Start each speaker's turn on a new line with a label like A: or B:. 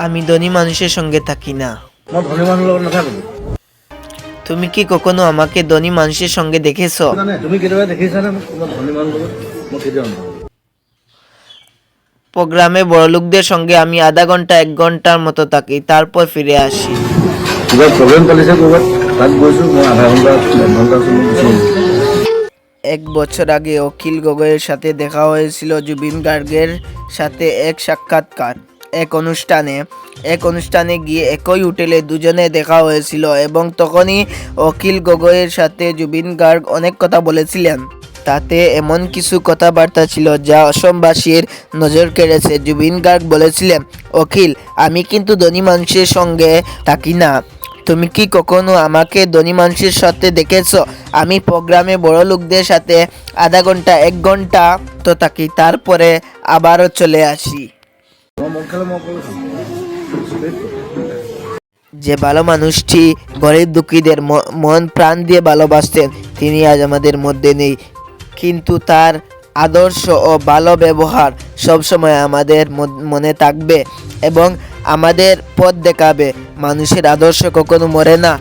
A: আমি ধনী মানুষের সঙ্গে থাকি না।
B: মই ধনী মানুহ লগত নাথাকো।
A: তুমি কি কখনো আমাকে ধনী মানুষের সঙ্গে দেখেছো?
B: তুমি কেতিয়াবা দেখিছানে মোক কোনোবা ধনী মানুহ লগত? মই কেতিয়াও নাথাকো।
A: প্রোগ্রামে বড়লোকদের সঙ্গে আমি আধা ঘন্টা 1 ঘন্টার মতো থাকি, তারপর ফিরে আসি।
B: কিবা প্ৰগ্ৰেম পালিছে ক'ৰবাত, তাত গৈছোঁ মই আধা ঘণ্টা 1 ঘণ্টা সময় গুচি আহিছোঁ।
A: 1 বছর আগে অখিল গগৈয়ের সাথে দেখা হয়েছিল জুবিন গার্গের সাথে এক সাক্ষাৎকার। এক অনুষ্ঠানে গিয়ে একই হোটেলে দুজনে দেখা হয়েছিল এবং তখনই অখিল গগৈয়ের সাথে জুবিন গার্গ অনেক কথা বলেছিলেন। তাতে এমন কিছু কথাবার্তা ছিল যা অসমবাসীর নজর কেড়েছে। জুবিন গার্গ বলেছিলেন, অখিল, আমি কিন্তু ধনী মানুষের সঙ্গে থাকি না। তুমি কি কখনো আমাকে ধনী মানুষের সাথে দেখেছো? আমি প্রোগ্রামে বড় লোকদের সাথে আধা ঘন্টা 1 ঘন্টা তো থাকি, তারপরে আবারও চলে আসি।
B: মই মদ খালে মই অকলে খাম।
A: যে ভালো মানুষটি গরিব দুঃখীদের মন প্রাণ দিয়ে ভালোবাসতেন, তিনি আজ আমাদের মধ্যে নেই, কিন্তু তার আদর্শ ও ভালো ব্যবহার সবসময় আমাদের মনে থাকবে এবং আমাদের পথ দেখাবে। মানুষের আদর্শ কখনো মরে না।